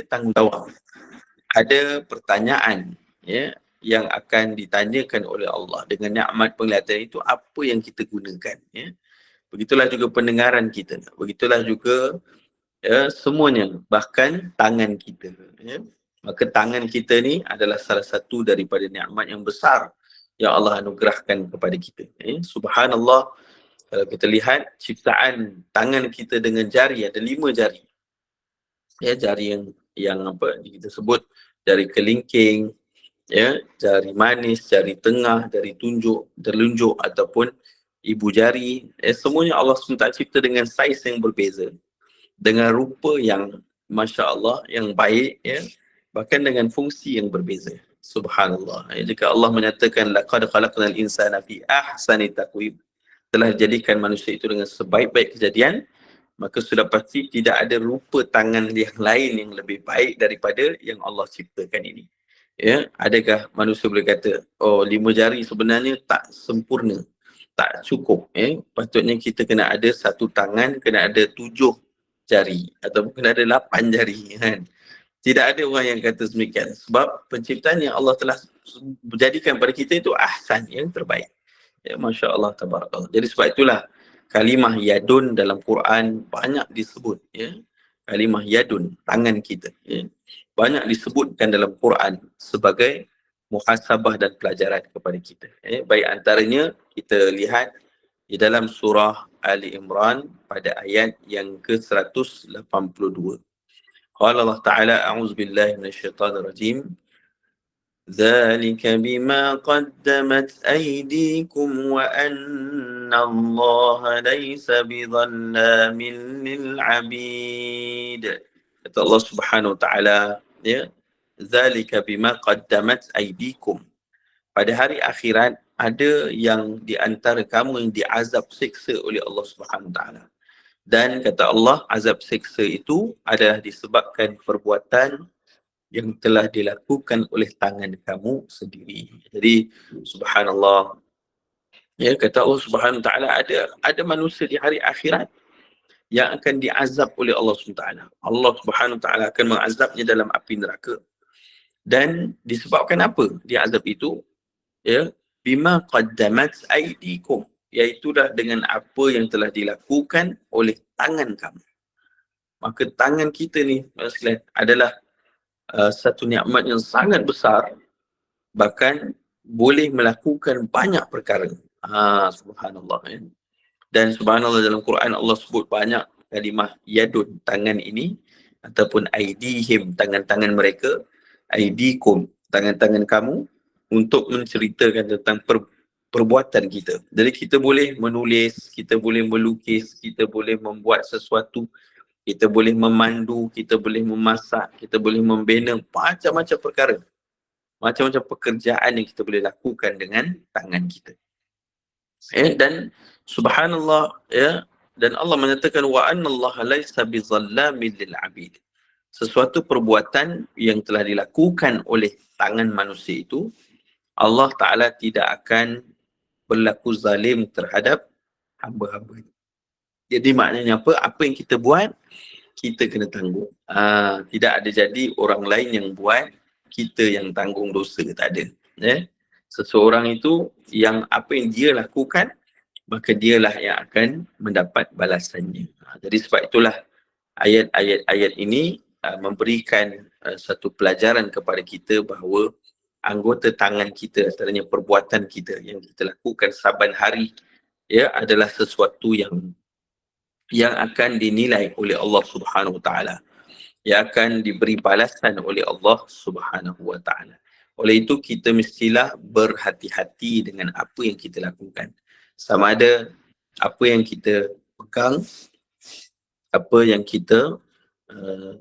tanggungjawab. Ada pertanyaan yang akan ditanyakan oleh Allah dengan nikmat penglihatan itu, apa yang kita gunakan. Begitulah juga pendengaran kita. Begitulah juga semuanya, bahkan tangan kita. Maka tangan kita ni adalah salah satu daripada nikmat yang besar yang Allah anugerahkan kepada kita. Subhanallah, kalau kita lihat ciptaan tangan kita dengan jari, ada 5 jari. Jari yang apa kita sebut jari kelingking, jari manis, jari tengah, jari telunjuk ataupun ibu jari. Semuanya Allah SWT cipta dengan saiz yang berbeza, dengan rupa yang Masya Allah, yang baik, bahkan dengan fungsi yang berbeza. Subhanallah. Jika Allah menyatakan laqad khalaqnal insana fi ahsani taqwim, telah jadikan manusia itu dengan sebaik-baik kejadian, maka sudah pasti tidak ada rupa tangan yang lain yang lebih baik daripada yang Allah ciptakan ini. Adakah manusia boleh kata, oh 5 jari sebenarnya tak sempurna, tak cukup. Patutnya kita kena ada 1 tangan, kena ada 7 jari ataupun kena ada 8 jari, kan? Tidak ada orang yang kata demikian, sebab penciptaan yang Allah telah jadikan pada kita itu ahsan, yang terbaik. Masya Allah, tabarakallah. Jadi sebab itulah kalimah yadun dalam Quran banyak disebut. Kalimah yadun, tangan kita, banyak disebutkan dalam Quran sebagai muhasabah dan pelajaran kepada kita. Baik antaranya kita lihat di dalam surah Ali Imran pada ayat yang ke-182. Qala Allah Ta'ala, a'udzubillahi minasyaitanirrajim. Dzalika bima qaddamat aydikum wa anna Allah laysa bidhallamin lil 'abid. Kata Allah Subhanahu wa Ta'ala, Dzalika bima qaddamat aydikum. Pada hari akhirat ada yang di antara kamu yang diazab siksa oleh Allah Subhanahu wa Ta'ala. Dan kata Allah, azab siksa itu adalah disebabkan perbuatan yang telah dilakukan oleh tangan kamu sendiri. Jadi subhanallah, kata Allah Subhanahu wa Ta'ala, ada manusia di hari akhirat yang akan diazab oleh Allah Subhanahu wa Ta'ala. Allah Subhanahu wa Ta'ala akan mengazabnya dalam api neraka. Dan disebabkan apa dia azab itu? Bima qaddamat aydikum, iaitulah dengan apa yang telah dilakukan oleh tangan kamu. Maka tangan kita ni adalah satu nikmat yang sangat besar, bahkan boleh melakukan banyak perkara. Subhanallah. Dan subhanallah, dalam Quran Allah sebut banyak kalimah yadun, tangan ini, ataupun aidihim, tangan-tangan mereka, aidikum, tangan-tangan kamu, untuk menceritakan tentang perbuatan kita. Jadi kita boleh menulis, kita boleh melukis, kita boleh membuat sesuatu, kita boleh memandu, kita boleh memasak, kita boleh membina macam-macam perkara. Macam-macam pekerjaan yang kita boleh lakukan dengan tangan kita. Dan subhanallah, dan Allah menyatakan wa annallaha laisa bizallamin lil 'abid. Sesuatu perbuatan yang telah dilakukan oleh tangan manusia itu, Allah Ta'ala tidak akan berlaku zalim terhadap hamba-hamba. Jadi maknanya apa? Apa yang kita buat, kita kena tanggung. Tidak ada jadi orang lain yang buat, kita yang tanggung dosa, tak ada. Seseorang itu yang apa yang dia lakukan, maka dialah yang akan mendapat balasannya. Jadi sebab itulah ayat-ayat ini memberikan satu pelajaran kepada kita bahawa anggota tangan kita, antaranya perbuatan kita yang kita lakukan saban hari, adalah sesuatu yang akan dinilai oleh Allah Subhanahu wa Ta'ala, yang akan diberi balasan oleh Allah Subhanahu wa Ta'ala. Oleh itu kita mestilah berhati-hati dengan apa yang kita lakukan. Sama ada apa yang kita pegang, apa yang kita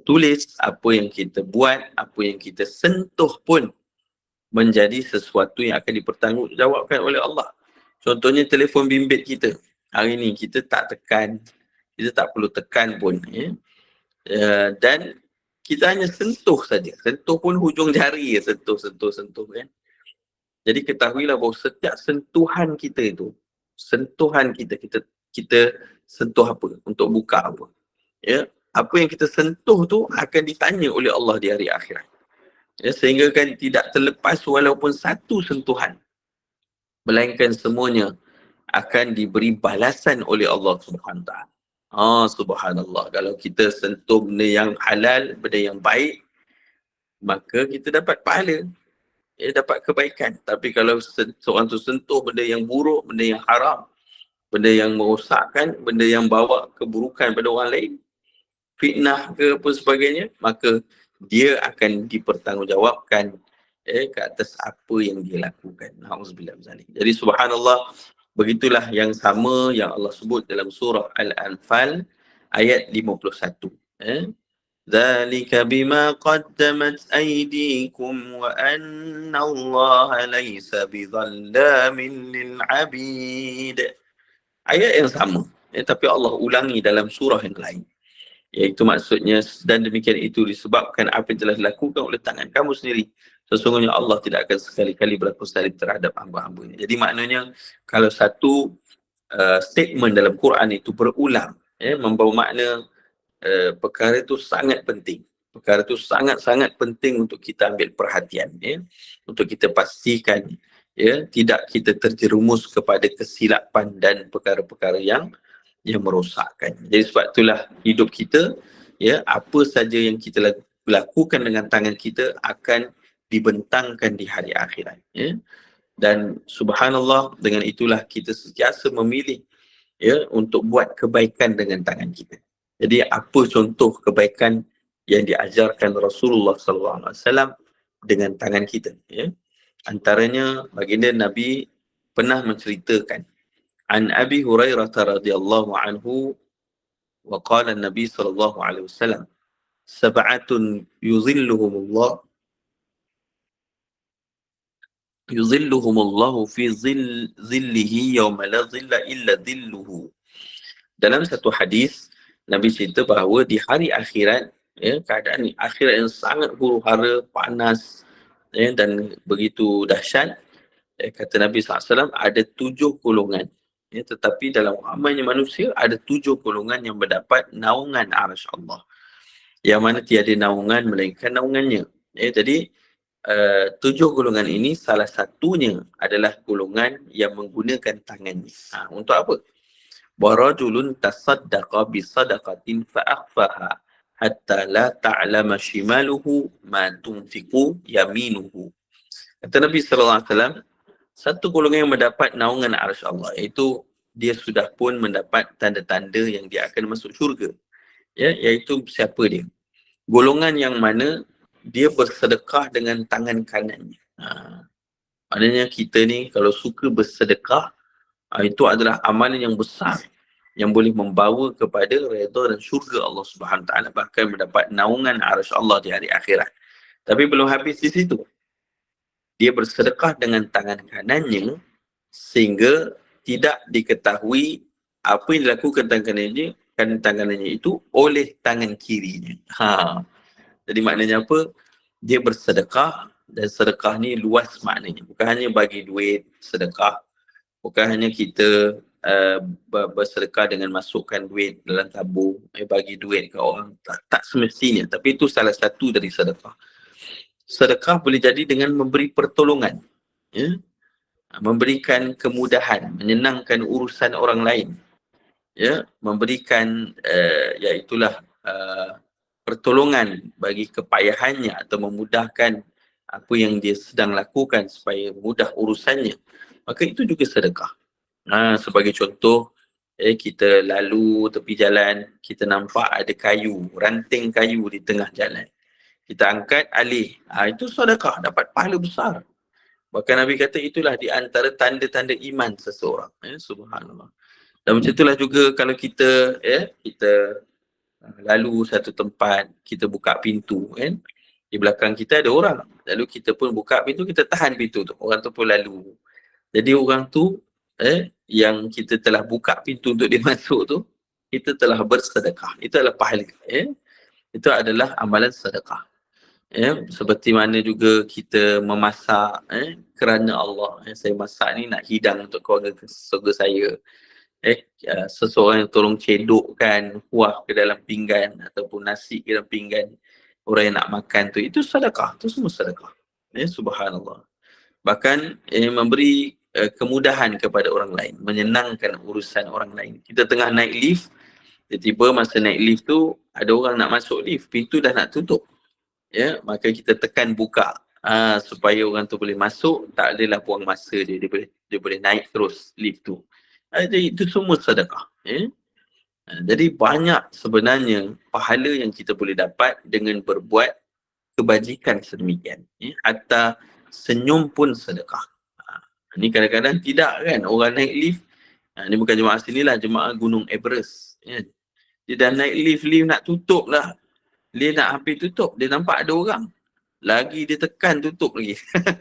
tulis, apa yang kita buat, apa yang kita sentuh pun menjadi sesuatu yang akan dipertanggungjawabkan oleh Allah. Contohnya telefon bimbit kita. Hari ni kita tak tekan, kita tak perlu tekan pun. Dan kita hanya sentuh saja. Sentuh pun hujung jari, sentuh kan. Jadi ketahuilah bahawa setiap sentuhan kita itu, kita sentuh apa? Untuk buka apa? apa yang kita sentuh tu akan ditanya oleh Allah di hari akhirat. Ya, sehingga kan tidak terlepas walaupun satu sentuhan, melainkan semuanya akan diberi balasan oleh Allah Subhanahu Wa Taala. Subhanallah. Kalau kita sentuh benda yang halal, benda yang baik, maka kita dapat pahala, dapat kebaikan. Tapi kalau seorang tu sentuh benda yang buruk, benda yang haram, benda yang merosakkan, benda yang bawa keburukan pada orang lain, fitnah ke apa sebagainya, maka dia akan dipertanggungjawabkan ke atas apa yang dia lakukan. Nauzubillah min zalik. Jadi subhanallah, begitulah yang sama yang Allah sebut dalam surah Al-Anfal ayat 51. Dzalika bima qaddamat aydikum wa anna Allah laysa bidhallamin lil 'abid. Ayat yang sama, tapi Allah ulangi dalam surah yang lain. Iaitu maksudnya, dan demikian itu disebabkan apa yang telah dilakukan oleh tangan kamu sendiri. Sesungguhnya Allah tidak akan sekali-kali berlaku zalim terhadap hamba-hambanya. Jadi maknanya, kalau satu statement dalam Quran itu berulang, membawa makna perkara itu sangat penting. Perkara itu sangat-sangat penting untuk kita ambil perhatian, untuk kita pastikan tidak kita terjerumus kepada kesilapan dan perkara-perkara yang merosakkan. Jadi sebab itulah hidup kita, apa saja yang kita lakukan dengan tangan kita akan dibentangkan di hari akhirat. Dan subhanallah, dengan itulah kita sentiasa memilih untuk buat kebaikan dengan tangan kita. Jadi apa contoh kebaikan yang diajarkan Rasulullah SAW dengan tangan kita? Antaranya baginda Nabi pernah menceritakan an Abi Hurairah radhiyallahu anhu wa qala Nabi sallallahu alaihi wasallam sab'atun yuzilluhumullahu fi zillihi yawma la zilla illa zilluhu. Dalam satu hadis Nabi cerita bahawa di hari akhirat, keadaan akhirat yang sangat huru-hara, panas, dan begitu dahsyat, kata Nabi SAW, ada 7 golongan. Tetapi dalam ramainya manusia, ada 7 golongan yang mendapat naungan arsy Allah. Yang mana tiada naungan melainkan naungannya. Jadi, 7 golongan ini, salah satunya adalah golongan yang menggunakan tangannya. Untuk apa? Warajulun tasaddaqa bisadaqatin fa'akhfaha hatta la ta'lama shimaluhu ma tunfiqu yaminuhu. Kata Nabi SAW, satu golongan yang mendapat naungan arsy Allah, iaitu dia sudah pun mendapat tanda-tanda yang dia akan masuk syurga. Iaitu siapa dia? Golongan yang mana dia bersedekah dengan tangan kanannya. Maknanya kita ni kalau suka bersedekah, itu adalah amalan yang besar yang boleh membawa kepada redha dan syurga Allah Subhanahu Wa Taala, bahkan mendapat naungan arsy Allah di hari akhirat. Tapi belum habis di situ. Dia bersedekah dengan tangan kanannya sehingga tidak diketahui apa yang dilakukan tangan kanannya itu oleh tangan kirinya. Jadi maknanya apa? Dia bersedekah, dan sedekah ni luas maknanya. Bukan hanya bagi duit sedekah, bukan hanya kita bersedekah dengan masukkan duit dalam tabung, bagi duit ke orang. Tak semestinya, tapi itu salah satu dari sedekah. Sedekah boleh jadi dengan memberi pertolongan, memberikan kemudahan, menyenangkan urusan orang lain, memberikan iaitulah pertolongan bagi kepayahannya atau memudahkan apa yang dia sedang lakukan supaya mudah urusannya, maka itu juga sedekah. Sebagai contoh, kita lalu tepi jalan, kita nampak ada kayu, ranting kayu di tengah jalan, kita angkat alih, itu sedekah, dapat pahala besar. Bahkan Nabi kata itulah di antara tanda-tanda iman seseorang. Subhanallah. Dan macam itulah juga kalau kita kita lalu satu tempat, kita buka pintu, di belakang kita ada orang, lalu kita pun buka pintu, kita tahan pintu tu, orang tu pun lalu. Jadi orang tu yang kita telah buka pintu untuk dia masuk tu, kita telah bersedekah. Itu adalah pahala. Itu adalah amalan sedekah. Seperti mana juga kita memasak kerana Allah. Saya masak ni nak hidang untuk keluarga saya. Seseorang yang tolong cedokkan kuah ke dalam pinggan ataupun nasi ke dalam pinggan orang yang nak makan tu, itu sedekah, tu semua sedekah. Subhanallah. Bahkan memberi kemudahan kepada orang lain, menyenangkan urusan orang lain. Kita tengah naik lift, tiba-tiba masa naik lift tu ada orang nak masuk lift, pintu dah nak tutup. Maka kita tekan buka supaya orang tu boleh masuk, tak adalah buang masa dia boleh naik terus lift tu. Jadi itu semua sedekah. Jadi banyak sebenarnya pahala yang kita boleh dapat dengan berbuat kebajikan sedemikian. Hatta senyum pun sedekah. Ni kadang-kadang tidak kan, orang naik lift, ni bukan jemaah sini lah, jemaah Gunung Everest. Dia dah naik lift nak tutup lah. Dia nak hampir tutup, dia nampak ada orang. Lagi dia tekan tutup lagi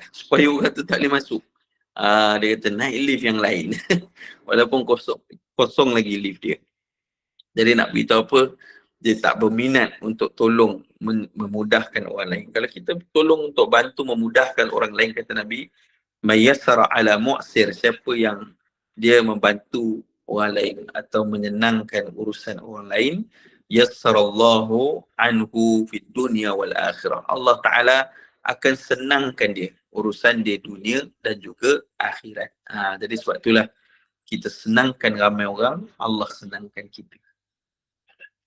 supaya orang tu tak boleh masuk. Dia kata naik lift yang lain. Walaupun kosong lagi lift dia. Jadi nak beritahu apa, dia tak berminat untuk tolong memudahkan orang lain. Kalau kita tolong untuk bantu memudahkan orang lain, kata Nabi, mayassara ala mu'sir, siapa yang dia membantu orang lain atau menyenangkan urusan orang lain, yassarallahu anhu fid dunya wal akhirah. Allah Ta'ala akan senangkan dia urusan dia dunia dan juga akhirat. Jadi sebab itulah kita senangkan ramai orang, Allah senangkan kita.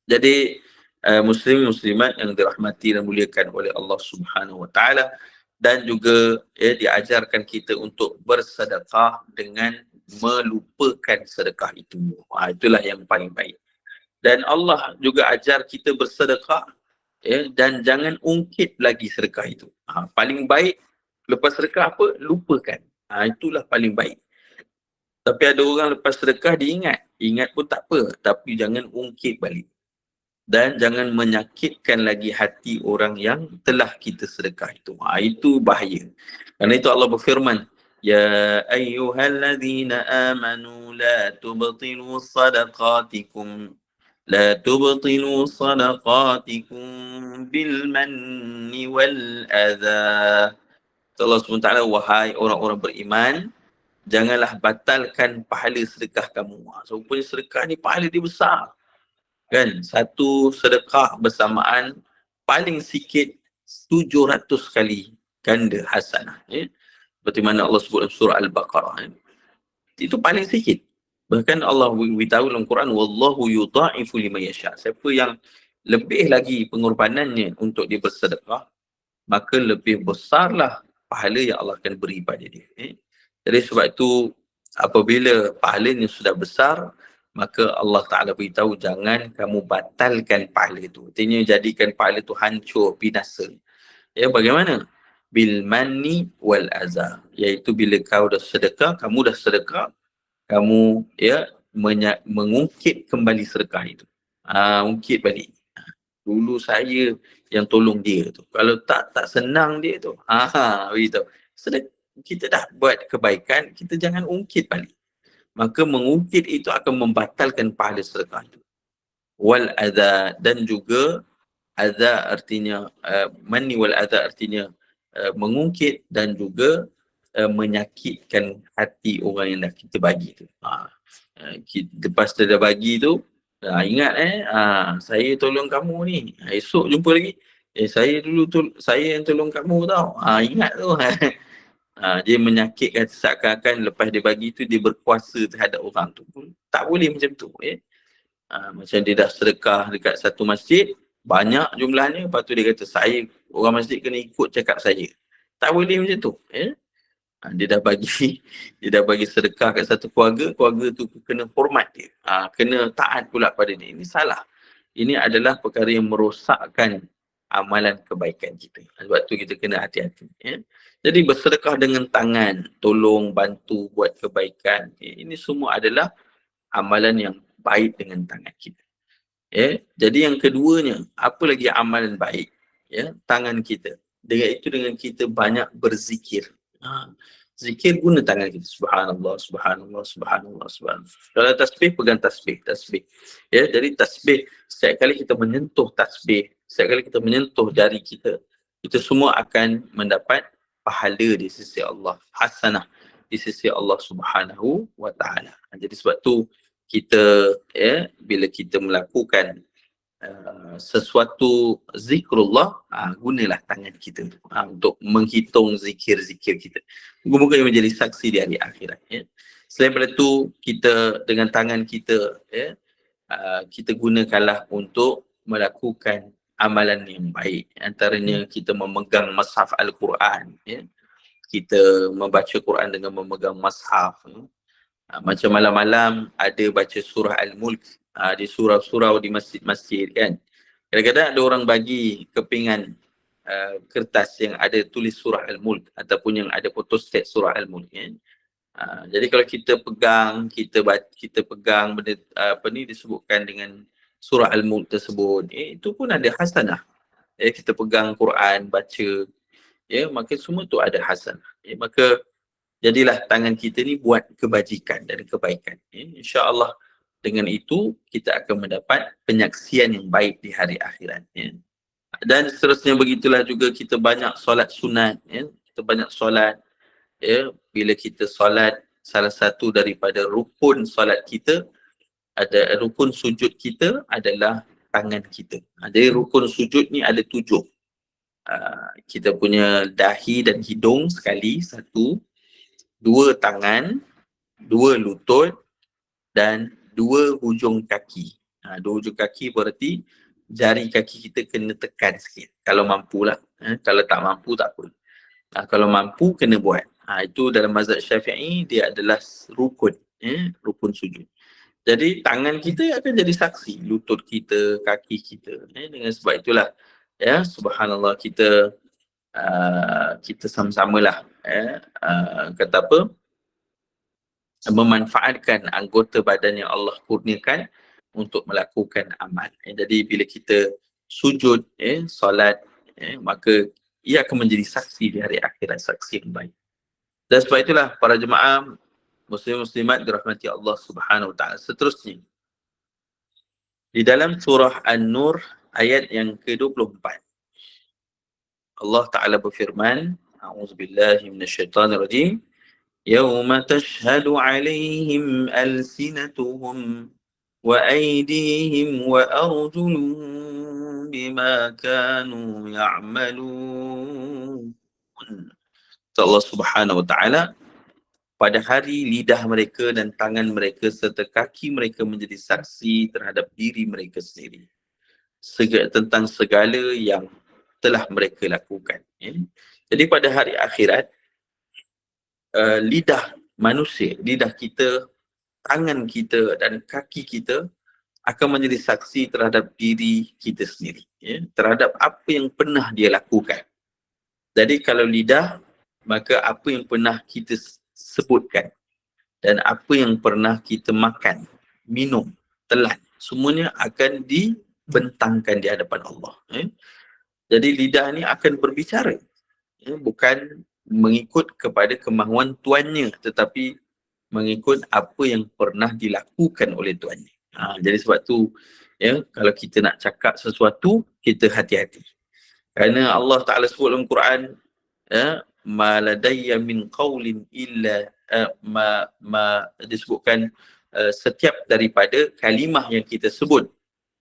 Jadi muslim muslimat yang dirahmati dan muliakan oleh Allah Subhanahu wa taala, dan juga diajarkan kita untuk bersedekah dengan melupakan sedekah itu. Itulah yang paling baik. Dan Allah juga ajar kita bersedekah dan jangan ungkit lagi sedekah itu. Paling baik lepas sedekah apa? Lupakan. Itulah paling baik. Tapi ada orang lepas sedekah dia ingat pun tak apa, tapi jangan ungkit balik. Dan jangan menyakitkan lagi hati orang yang telah kita sedekah itu. Itu bahaya. Karena itu Allah berfirman, ya ayyuhalladzina amanu la tubtilu sadaqatikum bil manni wal adha. Allah SWT, wahai orang-orang beriman, janganlah batalkan pahala sedekah kamu. So, punya sedekah ni pahala dia besar. Kan, satu sedekah bersamaan paling sikit 700 kali ganda hasanah. Seperti mana Allah sebut dalam surah Al-Baqarah. Itu paling sikit. Bahkan Allah beritahu dalam Quran, wallahu yudha'ifu liman yasha. Siapa yang lebih lagi pengorbanannya untuk dia bersedekah, maka lebih besarlah pahala yang Allah akan beri pada dia. Jadi sebab itu apabila pahalanya sudah besar, maka Allah Ta'ala beritahu jangan kamu batalkan pahala itu. Artinya jadikan pahala itu hancur, binasa. Bagaimana? Bil manni wal azza. Iaitu bila kau dah sedekah, kamu dah sedekah, kamu mengungkit kembali sedekah itu. Ungkit balik. Dulu saya yang tolong dia tu. Kalau tak senang dia tu. Begitu. Kita dah buat kebaikan, kita jangan ungkit balik. Maka mengungkit itu akan membatalkan pahala sedekah itu. Wal adha, dan juga adha artinya manni wal adha artinya mengungkit dan juga menyakitkan hati orang yang dah kita bagi tu. Lepas dia dah bagi tu, ingat saya tolong kamu ni. Esok jumpa lagi. Saya yang tolong kamu tau. Ingat tu. Dia menyakitkan, seakan-akan lepas dia bagi tu dia berkuasa terhadap orang tu. Tak boleh macam tu. Macam dia dah sedekah dekat satu masjid, banyak jumlahnya, lepas tu dia kata orang masjid kena ikut cakap saya. Tak boleh macam tu. Dia dah bagi sedekah kat satu keluarga tu kena hormat dia. Kena taat pula pada dia. Ini salah. Ini adalah perkara yang merosakkan amalan kebaikan kita. Sebab tu kita kena hati-hati. Jadi bersedekah dengan tangan, tolong, bantu, buat kebaikan. Ini semua adalah amalan yang baik dengan tangan kita. Jadi yang keduanya, apa lagi amalan baik? Tangan kita. Dengan kita banyak berzikir. Zikir guna tangan kita. Subhanallah, subhanallah, subhanallah, subhanallah. Kalau tasbih, pegang tasbih. Jadi tasbih, setiap kali kita menyentuh tasbih, setiap kali kita menyentuh jari kita, kita semua akan mendapat pahala di sisi Allah, hasanah di sisi Allah Subhanahu wa ta'ala. Jadi sebab tu kita bila kita melakukan sesuatu zikrullah, gunalah tangan kita untuk menghitung zikir-zikir kita. Moga-moga yang menjadi saksi di hari akhirat. Selain daripada itu, kita dengan tangan kita, kita gunakanlah untuk melakukan amalan yang baik. Antaranya kita memegang mushaf Al-Quran. Kita membaca Quran dengan memegang mushaf. Macam malam-malam ada baca surah Al-Mulk di surau-surau di masjid-masjid kan. Kadang-kadang ada orang bagi kepingan kertas yang ada tulis surah Al-Mulk ataupun yang ada photostat surah Al-Mulk kan. Jadi kalau kita pegang, kita pegang benda disebutkan dengan surah Al-Mulk tersebut, itu pun ada hasanah. Kita pegang Quran, baca, maka semua tu ada hasanah. Maka jadilah tangan kita ni buat kebajikan dan kebaikan. InsyaAllah dengan itu kita akan mendapat penyaksian yang baik di hari akhirat. Dan seterusnya begitulah juga kita banyak solat sunat. Kita banyak solat. Bila kita solat, salah satu daripada rukun solat kita, ada rukun sujud kita adalah tangan kita. Jadi rukun sujud ni ada 7. Kita punya dahi dan hidung sekali, 1. 2 tangan, 2 lutut dan 2 hujung kaki. 2 hujung kaki berarti jari kaki kita kena tekan sikit. Kalau mampulah. Kalau tak mampu tak apa. Kalau mampu kena buat. Itu dalam mazhab Syafi'i dia adalah rukun. Rukun sujud. Jadi tangan kita akan jadi saksi. Lutut kita, kaki kita. Dengan sebab itulah subhanallah kita sama-samalah kata apa, memanfaatkan anggota badan yang Allah kurniakan untuk melakukan amal. Jadi bila kita sujud, solat, maka ia akan menjadi saksi di hari akhirat, saksi yang baik. Dan sebab itulah para jemaah muslim-muslimat dirahmati Allah Subhanahu Wa Taala. Seterusnya di dalam surah An-Nur ayat yang ke-24, Allah Ta'ala berfirman, A'udzubillahi minasyaitanirrajim, Yawma tashhadu alaihim alsinatuhum wa aydihim wa arjuluhum bima kanu ya'malun. Allah Subhanahu Wa Ta'ala, pada hari lidah mereka dan tangan mereka serta kaki mereka menjadi saksi terhadap diri mereka sendiri tentang segala yang telah mereka lakukan. Jadi pada hari akhirat, lidah manusia, lidah kita, tangan kita dan kaki kita akan menjadi saksi terhadap diri kita sendiri, terhadap apa yang pernah dia lakukan. Jadi kalau lidah, maka apa yang pernah kita sebutkan dan apa yang pernah kita makan, minum, telan, semuanya akan dibentangkan di hadapan Allah. Jadi lidah ni akan berbicara, bukan mengikut kepada kemahuan tuannya, tetapi mengikut apa yang pernah dilakukan oleh tuannya. Jadi sebab tu, kalau kita nak cakap sesuatu, kita hati-hati. Kerana Allah Ta'ala sebut dalam Quran, ma ladayya min qawlin illa disebutkan setiap daripada kalimah yang kita sebut,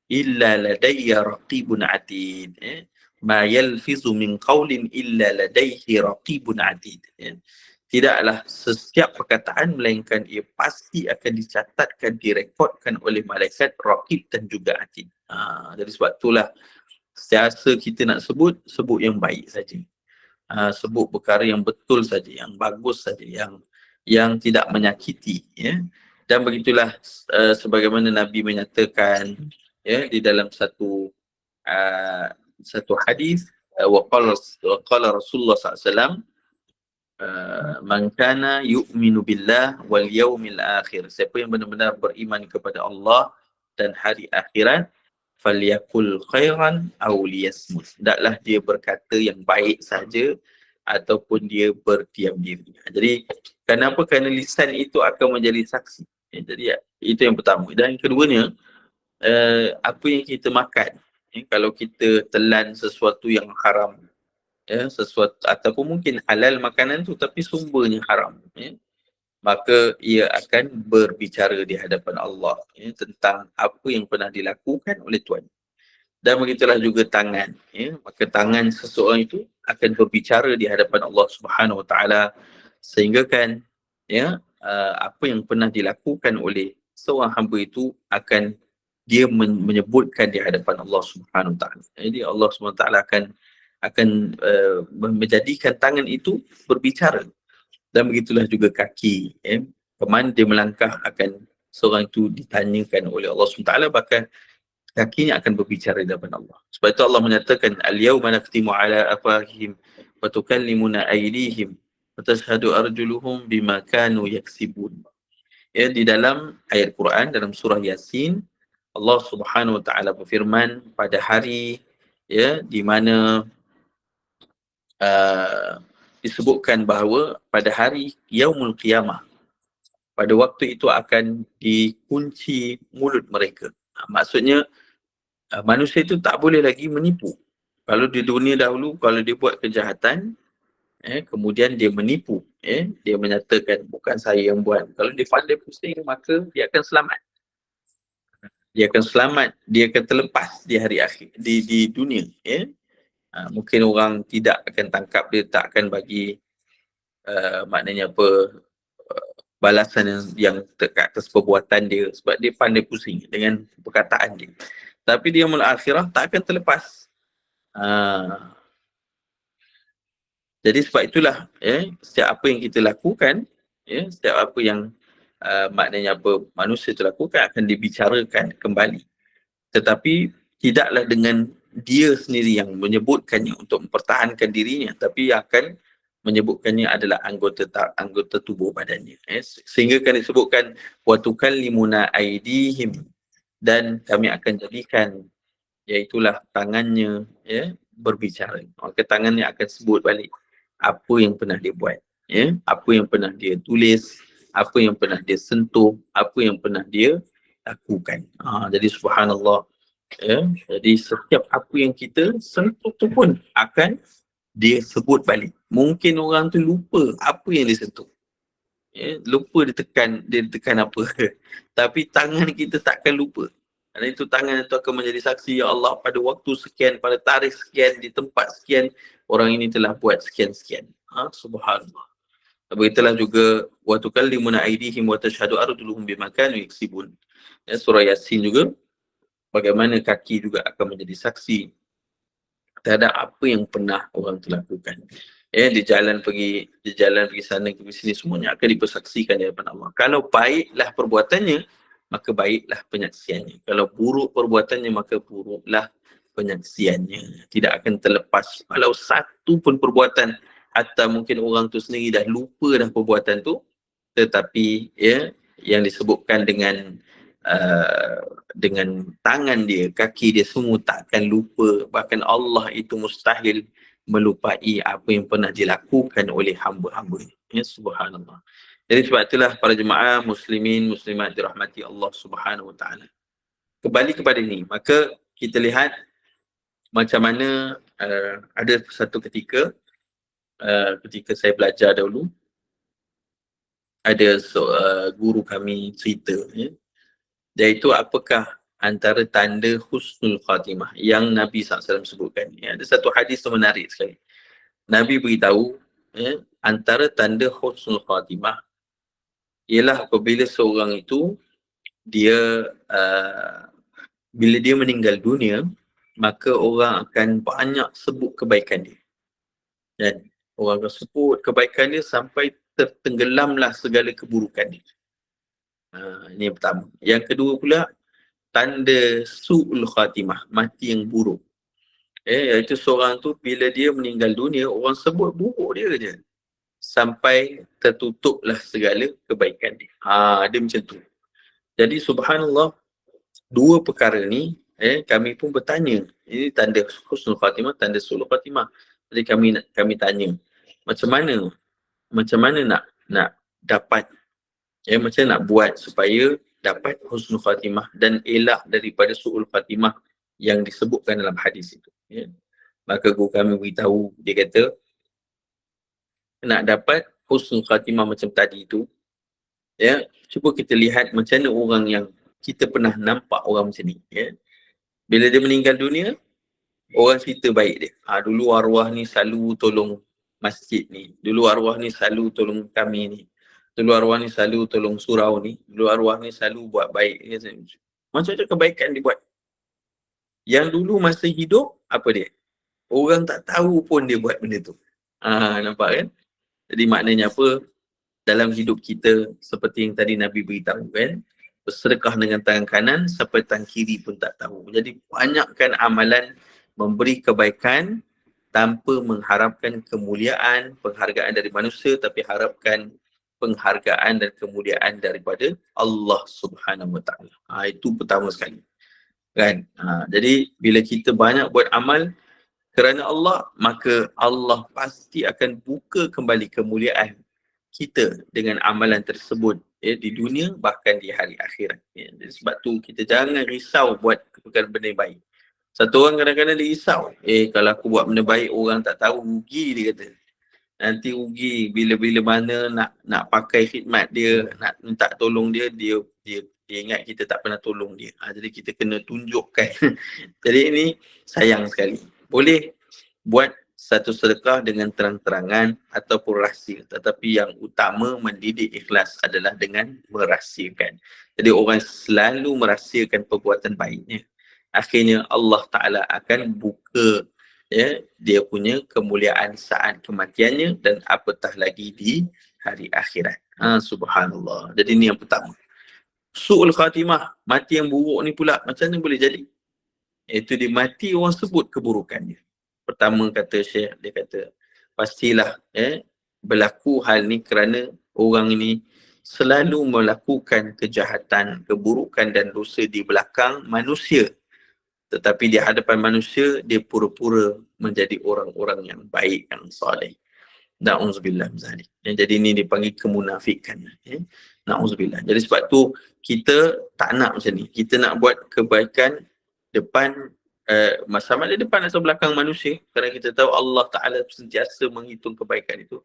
illa ladayya raqibun atid. Ma yalfizu min qawlin illa ladayhi raqibun atid. Tidaklah setiap perkataan melainkan ia pasti akan dicatatkan, direkodkan oleh malaikat raqib dan juga atid. Jadi sebab itulah setiasa kita nak sebut yang baik saja. Sebut perkara yang betul saja, yang bagus saja, yang tidak menyakiti. Dan begitulah sebagaimana Nabi menyatakan di dalam satu hadis, waqala Rasulullah SAW, man kana yu'minu billah wal yawmil akhir, siapa yang benar-benar beriman kepada Allah dan hari akhirat, falyakul khairan aw liyasmut, hendaklah dia berkata yang baik saja ataupun dia berdiam diri. Jadi kenapa? Kerana lisan itu akan menjadi saksi. Jadi itu yang pertama. Dan yang keduanya, apa yang kita makan. Kalau kita telan sesuatu yang haram, sesuatu ataupun mungkin halal makanan tu tapi sumbernya haram, maka ia akan berbicara di hadapan Allah tentang apa yang pernah dilakukan oleh Tuhan. Dan begitulah juga tangan. Maka tangan seseorang itu akan berbicara di hadapan Allah Subhanahu Wa Taala, sehingga kan apa yang pernah dilakukan oleh seorang hamba itu akan dia menyebutkan di hadapan Allah Subhanahu Wa Taala. Jadi Allah Subhanahu Wa Taala akan menjadikan tangan itu berbicara. Dan begitulah juga kaki. Kemana dia melangkah akan seorang itu ditanyakan oleh Allah Subhanahu Wa Taala, bahkan kakinya akan berbicara di hadapan Allah. Sebab itu Allah menyatakan al-yawma nakhtimu ala afwahihim wa tukallimuna aydihim wa tashhadu arjuluhum bima kanu yaksibun. Di dalam ayat Quran dalam surah Yasin, Allah Subhanahu Wa Taala berfirman pada hari di mana disebutkan bahawa pada hari yaumul qiyamah, pada waktu itu akan dikunci mulut mereka. Maksudnya manusia itu tak boleh lagi menipu. Kalau di dunia dahulu, kalau dia buat kejahatan, kemudian dia menipu, dia menyatakan bukan saya yang buat. Kalau dia pandai pusing, maka dia akan selamat. Dia akan selamat, dia akan terlepas di hari akhir, di dunia. Mungkin orang tidak akan tangkap dia, tak akan bagi maknanya apa, balasan yang dekat atas perbuatan dia, sebab dia pandai pusing dengan perkataan dia. Tapi dia yaumul akhirah tak akan terlepas. Jadi sebab itulah setiap apa yang kita lakukan, setiap apa yang maknanya apa manusia itu lakukan akan dibicarakan kembali. Tetapi tidaklah dengan dia sendiri yang menyebutkannya untuk mempertahankan dirinya, tapi akan menyebutkannya adalah anggota tubuh badannya. Sehingga kan disebutkan wa tukallimuna aydihim, dan kami akan jadikan iaitulah tangannya berbicara. Maka tangannya akan sebut balik apa yang pernah dia buat, apa yang pernah dia tulis, apa yang pernah dia sentuh, apa yang pernah dia lakukan. Jadi subhanallah, jadi setiap apa yang kita sentuh tu pun akan dia sebut balik. Mungkin orang tu lupa apa yang dia sentuh, lupa dia tekan apa tapi tangan kita takkan lupa. Dan itu tangan itu akan menjadi saksi, ya Allah, pada waktu sekian, pada tarikh sekian, di tempat sekian, orang ini telah buat sekian-sekian. Subhanallah. Begitulah juga wa tukallimuna aydihim wa tashhadu arjuluhum bima kanu yaksibun. Surah Yasin juga, bagaimana kaki juga akan menjadi saksi terhadap apa yang pernah orang itu lakukan. Di jalan pergi sana pergi sini, semuanya akan dipersaksikan di hadapan Allah. Kalau baiklah perbuatannya, maka baiklah penyaksiannya. Kalau buruk perbuatannya, maka buruklah penyaksiannya. Tidak akan terlepas walau satu pun perbuatan, atau mungkin orang tu sendiri dah lupa dah perbuatan tu, tetapi yang disebutkan dengan tangan dia, kaki dia, semua takkan lupa. Bahkan Allah itu mustahil melupai apa yang pernah dilakukan oleh hamba-hamba. Subhanallah. Jadi sebab itulah para jemaah muslimin muslimat dirahmati Allah Subhanahu Wa Taala, kembali kepada ini, maka kita lihat macam mana ada satu ketika saya belajar dahulu, ada guru kami cerita, iaitu apakah antara tanda husnul khatimah yang Nabi SAW sebutkan. Ada satu hadis yang menarik sekali. Nabi beritahu antara tanda husnul khatimah ialah apabila seorang itu dia bila dia meninggal dunia, maka orang akan banyak sebut kebaikan dia. Dan orang akan sebut kebaikan dia sampai tertenggelamlah segala keburukan dia. Ini yang pertama. Yang kedua pula, tanda su'ul khatimah, mati yang buruk. Iaitu seorang tu bila dia meninggal dunia, orang sebut buruk dia je, sampai tertutuplah segala kebaikan dia. Dia macam tu. Jadi subhanallah, dua perkara ni kami pun bertanya, ini tanda husnul khatimah, tanda su'ul khatimah. Jadi kami tanya, macam mana nak dapat, macam nak buat supaya dapat husnul khatimah dan elak daripada su'ul khatimah yang disebutkan dalam hadis itu. Maka guru kami beritahu, dia kata nak dapat husnul khatimah macam tadi itu, Ya, cuba kita lihat macam mana orang yang kita pernah nampak orang macam ni, ya. Bila dia meninggal dunia, orang cerita baik dia. Dulu arwah ni selalu tolong masjid ni. Dulu arwah ni selalu tolong kami ni. Dulu arwah ni selalu tolong surau ni. Dulu arwah ni selalu buat baik. Macam-macam kebaikan dia buat. Yang dulu masa hidup, apa dia? Orang tak tahu pun dia buat benda tu. Nampak kan? Jadi maknanya apa? Dalam hidup kita, seperti yang tadi Nabi beritahu kan, bersedekah dengan tangan kanan sampai tangan kiri pun tak tahu. Jadi banyakkan amalan memberi kebaikan tanpa mengharapkan kemuliaan, penghargaan dari manusia, tapi harapkan penghargaan dan kemuliaan daripada Allah Subhanahu Wa Taala. Itu pertama sekali. Kan? Jadi bila kita banyak buat amal kerana Allah, maka Allah pasti akan buka kembali kemuliaan kita dengan amalan tersebut, ya, di dunia bahkan di hari akhirat. Ya. Sebab tu kita jangan risau buat perkara benda baik. Satu orang kadang-kadang dia risau, kalau aku buat benda baik orang tak tahu, rugi dia kata. Nanti rugi bila-bila mana nak pakai khidmat dia, nak minta tolong dia ingat kita tak pernah tolong dia. Jadi kita kena tunjukkan. Jadi ini sayang sekali. Boleh buat satu sedekah dengan terang-terangan ataupun rahsia, tetapi yang utama mendidik ikhlas adalah dengan merahsiakan. Jadi orang selalu merahsiakan perbuatan baiknya, akhirnya Allah Ta'ala akan buka, ya, dia punya kemuliaan saat kematiannya dan apatah lagi di hari akhirat. Subhanallah. Jadi ini yang pertama. Su'ul khatimah, mati yang buruk ni pula macam mana boleh jadi? Iaitu dia mati orang sebut keburukannya. Pertama kata Syekh, dia kata pastilah berlaku hal ni kerana orang ini selalu melakukan kejahatan, keburukan dan dosa di belakang manusia. Tetapi di hadapan manusia, dia pura-pura menjadi orang-orang yang baik, yang soleh. Na'udzubillah zalik. Jadi ini dipanggil kemunafikan. Na'udzubillah. Jadi sebab tu kita tak nak macam ni. Kita nak buat kebaikan depan, sama ada depan atau belakang manusia, kerana kita tahu Allah Ta'ala sentiasa menghitung kebaikan itu.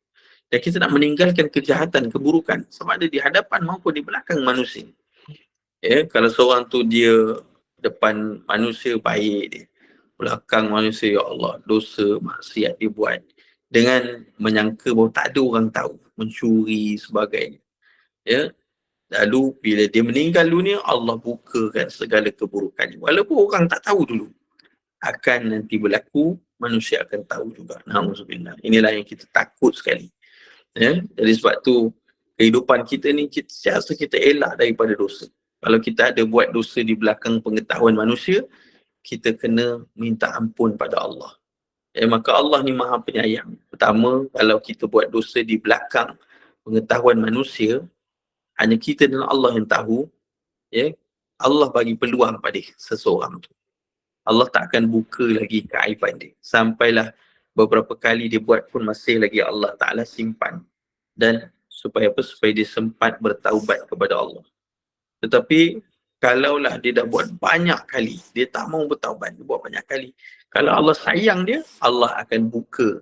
Dan kita nak meninggalkan kejahatan, keburukan, sama ada di hadapan maupun di belakang manusia. Kalau seorang tu dia depan manusia baik dia, belakang manusia, ya Allah, dosa, maksiat dia buat, dengan menyangka bahawa tak ada orang tahu, mencuri sebagainya. Lalu bila dia meninggal dunia, Allah bukakan segala keburukannya. Walaupun orang tak tahu dulu, akan nanti berlaku, manusia akan tahu juga. Na'udzubillah. Inilah yang kita takut sekali. Jadi sebab tu kehidupan kita ni, sentiasa kita elak daripada dosa. Kalau kita ada buat dosa di belakang pengetahuan manusia, kita kena minta ampun pada Allah. Maka Allah ni maha penyayang. Pertama, kalau kita buat dosa di belakang pengetahuan manusia, hanya kita dan Allah yang tahu, Allah bagi peluang pada seseorang tu. Allah tak akan buka lagi keaiban dia. Sampailah beberapa kali dia buat pun masih lagi Allah Ta'ala simpan. Dan supaya apa? Supaya dia sempat bertaubat kepada Allah. Tetapi kalaulah dia dah buat banyak kali, dia tak mau bertaubat, dia buat banyak kali. Kalau Allah sayang dia, Allah akan buka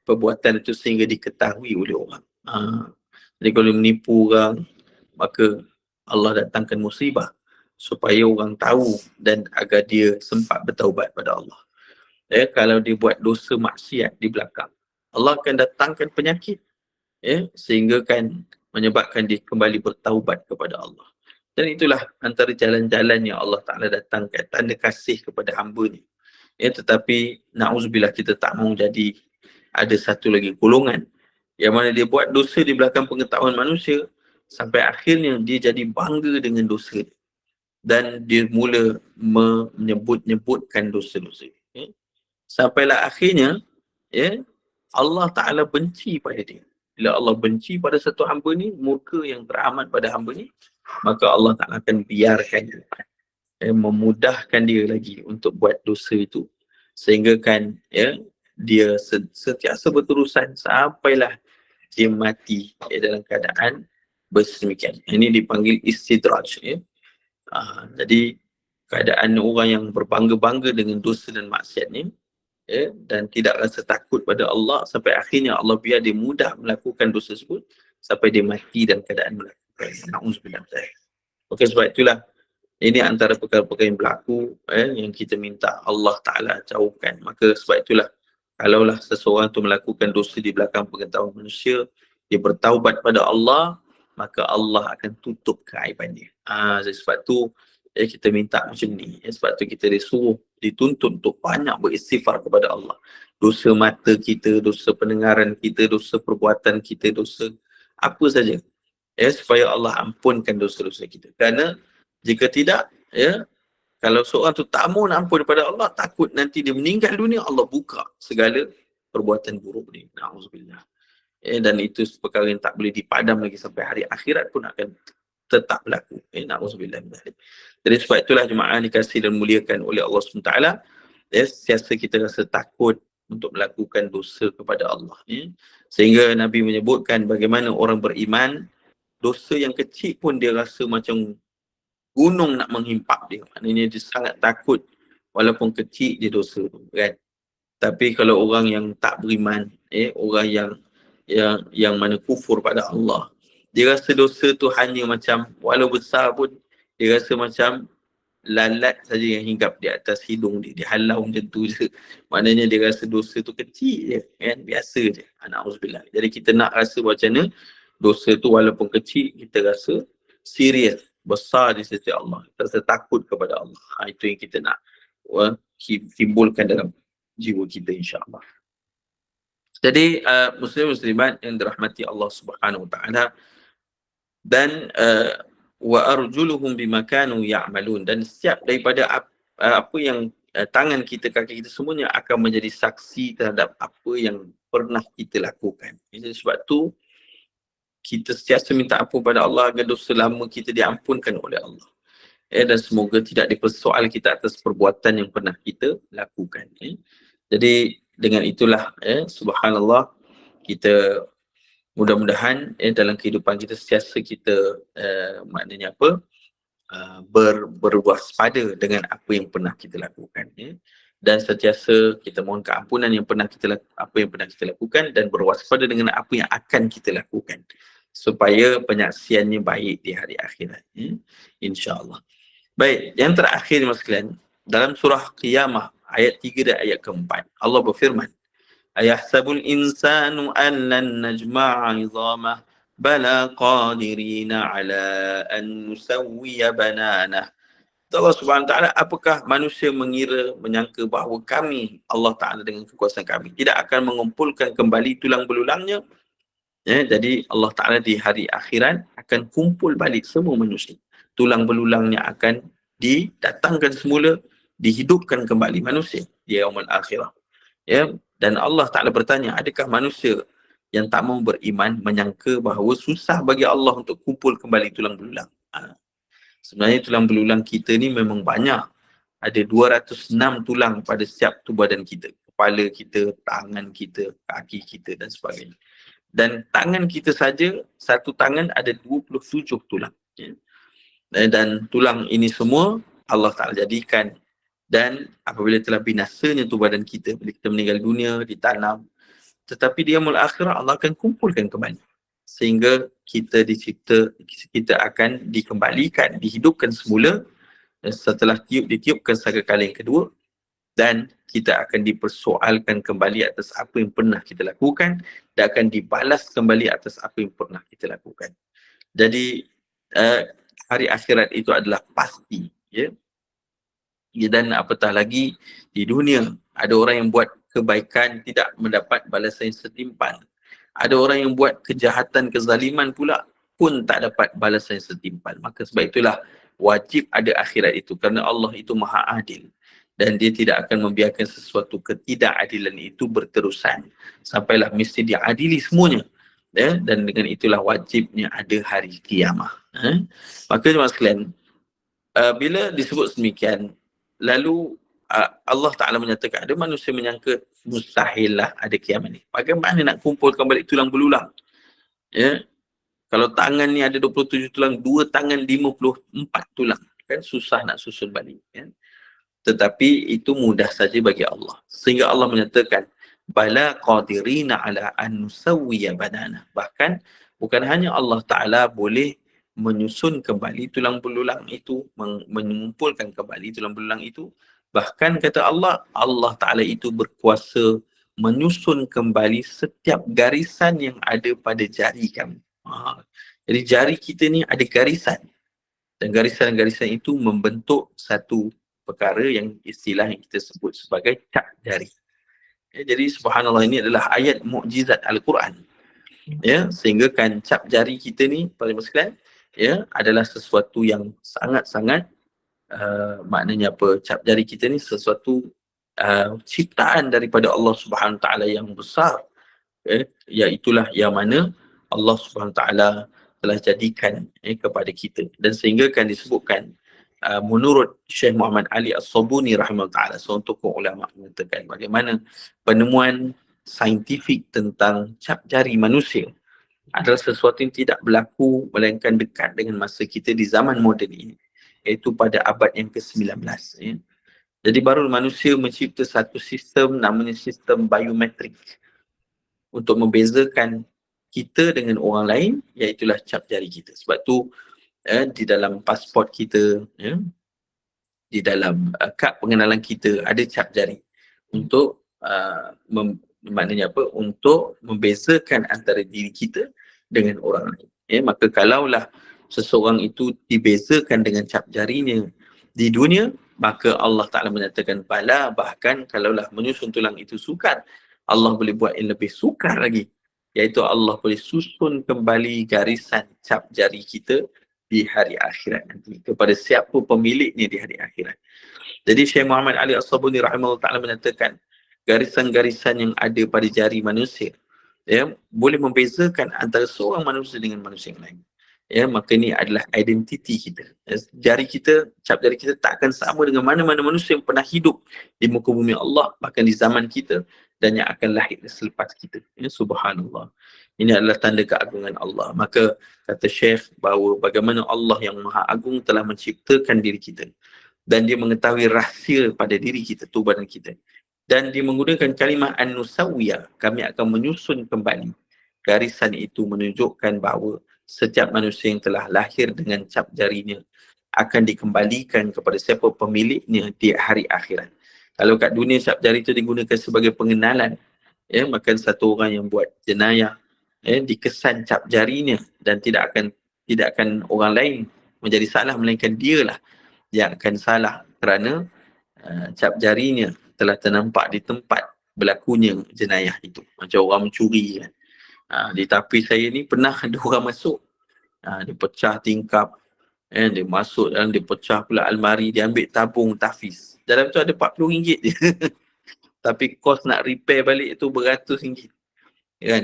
perbuatan itu sehingga diketahui oleh orang. Jadi kalau menipu orang, maka Allah datangkan musibah supaya orang tahu dan agar dia sempat bertaubat pada Allah. Kalau dia buat dosa maksiat di belakang, Allah akan datangkan penyakit, sehingga kan menyebabkan dia kembali bertaubat kepada Allah. Dan itulah antara jalan-jalan yang Allah Ta'ala datangkan, tanda kasih kepada hamba-Nya. Tetapi na'udzubillah, kita tak mahu jadi ada satu lagi golongan yang mana dia buat dosa di belakang pengetahuan manusia sampai akhirnya dia jadi bangga dengan dosa dia. Dan dia mula menyebut-nyebutkan dosa-dosa. Sampailah akhirnya, Allah Ta'ala benci pada dia. Bila Allah benci pada satu hamba ni, murka yang teramat pada hamba ni, maka Allah Ta'ala akan biarkan dia, memudahkan dia lagi untuk buat dosa itu. Sehingga kan, dia sentiasa berterusan sampailah dia mati dalam keadaan bersemikian. Ini dipanggil istidraj. Jadi keadaan orang yang berbangga-bangga dengan dosa dan maksiatnya, dan tidak rasa takut pada Allah sampai akhirnya Allah biar dia mudah melakukan dosa tersebut, sampai dia mati dalam keadaan melakukan. Na'udzubillah. Okey, sebab itulah ini antara perkara-perkara yang berlaku yang kita minta Allah Ta'ala jauhkan. Maka sebab itulah kalaulah seseorang tu melakukan dosa di belakang pengetahuan manusia, dia bertaubat pada Allah, maka Allah akan tutup keaiban dia. Sebab tu kita minta macam ni. Sebab tu kita disuruh, dituntut untuk banyak beristighfar kepada Allah. Dosa mata kita, dosa pendengaran kita, dosa perbuatan kita, dosa apa saja. Supaya Allah ampunkan dosa-dosa kita. Kerana jika tidak, kalau seorang tu tak mau nak ampun daripada Allah, takut nanti dia meninggal dunia, Allah buka segala perbuatan buruk ni. Na'udzubillah. Dan itu perkara yang tak boleh dipadam lagi sampai hari akhirat pun akan tetap berlaku. Na'udzubillah. Jadi sebab itulah jemaah dikasihi dan muliakan oleh Allah SWT. Sentiasa kita rasa takut untuk melakukan dosa kepada Allah. Sehingga Nabi menyebutkan bagaimana orang beriman, dosa yang kecil pun dia rasa macam gunung nak menghimpak dia. Maknanya dia sangat takut walaupun kecil dia dosa tu, kan. Tapi kalau orang yang tak beriman, orang yang mana kufur pada Allah, dia rasa dosa tu hanya macam, walau besar pun dia rasa macam lalat saja yang hinggap di atas hidung dia, dia halau macam tu je. Maknanya dia rasa dosa tu kecil je, kan, biasa je. Na'udzubillah. Jadi kita nak rasa macam mana dosa tu walaupun kecil, kita rasa serius, besar di sisi Allah. Kita rasa takut kepada Allah. Itu yang kita nak timbulkan dalam jiwa kita, insya-Allah. Jadi muslim-muslimat yang dirahmati Allah Subhanahu wa taala, dan wa arjuluhum bima kanu ya'malun, dan setiap daripada apa yang tangan kita, kaki kita, semuanya akan menjadi saksi terhadap apa yang pernah kita lakukan. Jadi sebab tu kita sentiasa minta ampun pada Allah agar dosa lama kita diampunkan oleh Allah. Dan semoga tidak dipersoal kita atas perbuatan yang pernah kita lakukan. Jadi dengan itulah subhanallah, kita mudah-mudahan dalam kehidupan kita sentiasa kita maknanya apa, berwaspada dengan apa yang pernah kita lakukan, dan sentiasa kita mohon keampunan yang pernah kita apa yang pernah kita lakukan, dan berwaspada dengan apa yang akan kita lakukan supaya penyaksiannya baik di hari akhirat, insya-Allah. Baik, yang terakhir mas sekalian, dalam surah Qiyamah ayat 3 dan ayat keempat, Allah berfirman, ayahsabul insanu an lan najma'a 'idhamah bala qadirina 'ala an nusawwiya bananah. Allah Subhanahu wa taala, apakah manusia menyangka bahawa kami, Allah Taala dengan kekuasaan kami, tidak akan mengumpulkan kembali tulang belulangnya? Jadi Allah Ta'ala di hari akhirat akan kumpul balik semua manusia. Tulang belulangnya akan didatangkan semula, dihidupkan kembali manusia di yaumul akhirah. Dan Allah Ta'ala bertanya, adakah manusia yang tak mau beriman menyangka bahawa susah bagi Allah untuk kumpul kembali tulang belulang? Sebenarnya tulang belulang kita ni memang banyak. Ada 206 tulang pada setiap tubuh badan kita. Kepala kita, tangan kita, kaki kita dan sebagainya. Dan tangan kita saja, satu tangan ada 27 tulang. Dan tulang ini semua Allah Ta'ala jadikan, dan apabila telah binasanya tubuh badan kita, bila kita meninggal dunia, ditanam, tetapi di yaumul akhirah Allah akan kumpulkan kembali. Sehingga kita dicipta, kita akan dikembalikan, dihidupkan semula, dan setelah ditiupkan sekali yang kedua, dan kita akan dipersoalkan kembali atas apa yang pernah kita lakukan, dan akan dibalas kembali atas apa yang pernah kita lakukan. Jadi hari akhirat itu adalah pasti, dan apatah lagi di dunia ada orang yang buat kebaikan tidak mendapat balasan yang setimpal, ada orang yang buat kejahatan, kezaliman pula pun tak dapat balasan yang setimpal. Maka sebab itulah wajib ada akhirat itu, kerana Allah itu maha adil. Dan dia tidak akan membiarkan sesuatu ketidakadilan itu berterusan. Sampailah mesti diadili semuanya. Dan dengan itulah wajibnya ada hari kiamah. Maka jemaah sekalian, bila disebut demikian, lalu Allah Ta'ala menyatakan ada manusia menyangka mustahil lah ada kiamat ni. Bagaimana nak kumpulkan balik tulang belulang? Kalau tangan ni ada 27 tulang, dua tangan 54 tulang. Kan susah nak susun balik. Tetapi itu mudah saja bagi Allah. Sehingga Allah menyatakan, bala qadirina ala an nusawwiya banana. Bahkan bukan hanya Allah Ta'ala boleh menyusun kembali tulang belulang itu, mengumpulkan kembali tulang belulang itu, bahkan kata Allah, Allah Ta'ala itu berkuasa menyusun kembali setiap garisan yang ada pada jari kami. Jadi jari kita ni ada garisan, dan garisan-garisan itu membentuk satu perkara yang istilah yang kita sebut sebagai cap jari. Jadi subhanallah, ini adalah ayat mukjizat Al-Quran. Sehingga kan cap jari kita ni paling sekalian adalah sesuatu yang sangat-sangat maknanya apa, cap jari kita ni sesuatu ciptaan daripada Allah Subhanahu Taala yang besar, iaitulah yang mana Allah Subhanahu Taala telah jadikan kepada kita. Dan sehingga kan disebutkan menurut Syekh Muhammad Ali As-Sabuni rahimahullah ta'ala, seorang tokoh ulama, mengatakan bagaimana penemuan saintifik tentang cap jari manusia adalah sesuatu yang tidak berlaku melainkan dekat dengan masa kita di zaman moden ini, iaitu pada abad yang ke-19. Jadi baru manusia mencipta satu sistem namanya sistem biometrik untuk membezakan kita dengan orang lain, iaitulah cap jari kita. Sebab tu di dalam pasport kita, di dalam kad pengenalan kita ada cap jari untuk maknanya apa, untuk membezakan antara diri kita dengan orang lain. Maka kalaulah seseorang itu dibezakan dengan cap jarinya di dunia, maka Allah Ta'ala menyatakan bala, bahkan kalaulah menyusun tulang itu sukar, Allah boleh buat yang lebih sukar lagi, iaitu Allah boleh susun kembali garisan cap jari kita di hari akhirat nanti kepada siapa pemiliknya di hari akhirat. Jadi Syekh Muhammad Ali As-Sabuni rahimahullah ta'ala menyatakan garisan-garisan yang ada pada jari manusia boleh membezakan antara seorang manusia dengan manusia yang lain. Maka ini adalah identiti kita. Jari kita, cap jari kita tak akan sama dengan mana-mana manusia yang pernah hidup di muka bumi Allah, bahkan di zaman kita, dan yang akan lahir selepas kita. Subhanallah. Ini adalah tanda keagungan Allah. Maka kata Syekh bahawa bagaimana Allah yang Maha Agung telah menciptakan diri kita, dan dia mengetahui rahsia pada diri kita, tubuh badan kita, dan dia menggunakan kalimah an-nusawiyah, kami akan menyusun kembali garisan itu, menunjukkan bahawa setiap manusia yang telah lahir dengan cap jarinya akan dikembalikan kepada siapa pemiliknya di hari akhirat. Kalau kat dunia cap jari itu digunakan sebagai pengenalan, maka satu orang yang buat jenayah dikesan cap jarinya, dan tidak akan orang lain menjadi salah, melainkan dialah yang akan salah kerana cap jarinya telah ternampak di tempat berlakunya jenayah itu. Macam orang mencuri kan. Di tapi saya ni pernah ada orang masuk, dia pecah tingkap, dia masuk dalam, dia pecah pula almari, dia ambil tabung tahfiz. Dalam tu ada RM40 je. Tapi kos nak repair balik tu RM100 kan.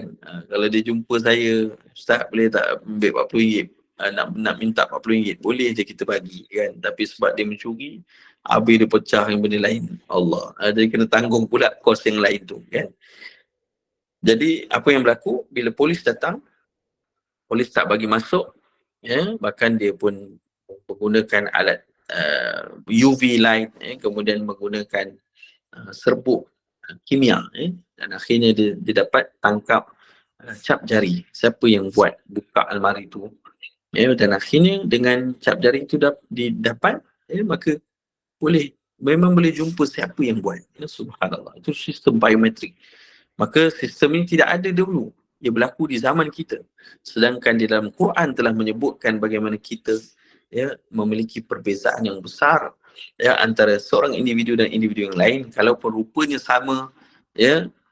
Kalau dia jumpa saya, Ustaz boleh tak ambil RM40? Nak minta RM40, boleh je kita bagi kan. Tapi sebab dia mencuri, habis dia pecah yang benda lain, Allah, jadi kena tanggung pula kos yang lain tu kan. Jadi apa yang berlaku bila polis datang, polis tak bagi masuk, bahkan dia pun menggunakan alat UV light, kemudian menggunakan serbuk kimia, dan akhirnya dia dapat tangkap cap jari siapa yang buat buka almari tu, dan akhirnya dengan cap jari itu didapat, maka memang boleh jumpa siapa yang buat. Subhanallah, itu sistem biometrik. Maka sistem ini tidak ada dulu, ia berlaku di zaman kita. Sedangkan di dalam Quran telah menyebutkan bagaimana kita memiliki perbezaan yang besar antara seorang individu dan individu yang lain. Kalaupun rupanya sama,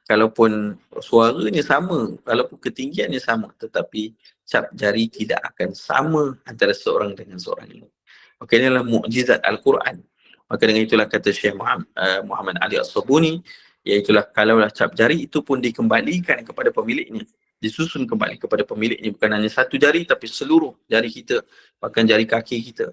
kalaupun suaranya sama, kalaupun ketinggiannya sama, tetapi cap jari tidak akan sama antara seorang dengan seorang ini. Maka inilah mukjizat Al-Quran. Maka dengan itulah kata Syekh Muhammad Ali As-Sabuni, iaitulah kalaulah cap jari itu pun dikembalikan kepada pemiliknya, disusun kembali kepada pemiliknya, bukan hanya satu jari tapi seluruh jari kita, bahkan jari kaki kita,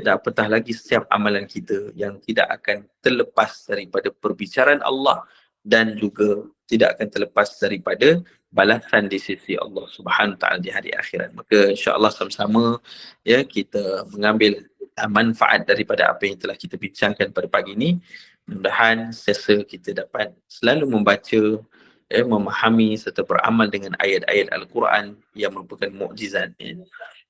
apatah lagi setiap amalan kita yang tidak akan terlepas daripada perbicaraan Allah, dan juga tidak akan terlepas daripada balasan di sisi Allah Subhanahu Taala di hari akhirat. Maka insya-Allah sama-sama kita mengambil manfaat daripada apa yang telah kita bincangkan pada pagi ini, Mudah-mudahan sesa kita dapat selalu membaca, memahami serta beramal dengan ayat-ayat Al-Quran yang merupakan mukjizat.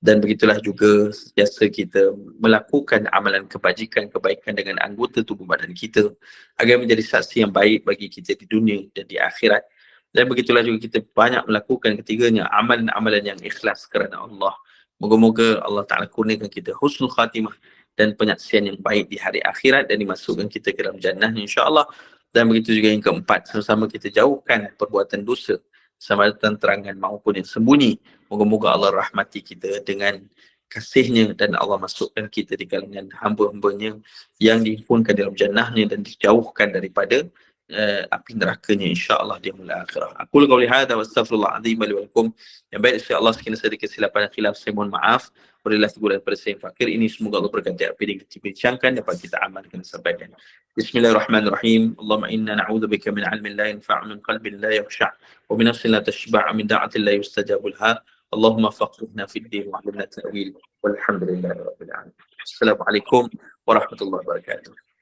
Dan begitulah juga sentiasa kita melakukan amalan kebajikan, kebaikan dengan anggota tubuh badan kita agar menjadi saksi yang baik bagi kita di dunia dan di akhirat. Dan begitulah juga kita banyak melakukan ketiganya amalan-amalan yang ikhlas kerana Allah. Moga-moga Allah Ta'ala kurniakan kita husnul khatimah dan penyaksian yang baik di hari akhirat dan dimasukkan kita ke dalam jannah insya-Allah. Dan begitu juga yang keempat, sama-sama kita jauhkan perbuatan dosa sama ada terangan maupun yang sembunyi. Moga-moga Allah rahmati kita dengan kasihnya dan Allah masukkan kita di kalangan hamba-hambanya yang dihimpunkan dalam jannahnya dan dijauhkan daripada api nerakanya insya-Allah di akhir akhirah. Aku qauli hadza wa astaghfirullah azim li wa lakum. Yang baik insya-Allah sekian saja kesilapan dan khilaf saya mohon maaf. Berilah teguran pada saya yang fakir ini, semoga Allah berkati apa yang kita bincangkan dapat kita amalkan dan sampaikan. Bismillahirrahmanirrahim. Allahumma inna na'udzubika min 'ilmin la yanfa' min qalbin la yakhsha' wa min nafsin la tashba' min da'atin la yustajabu laha. Allahumma faqihna fid din wa 'allimna ta'wil. Walhamdulillahirabbil alamin. Assalamualaikum warahmatullahi wabarakatuh.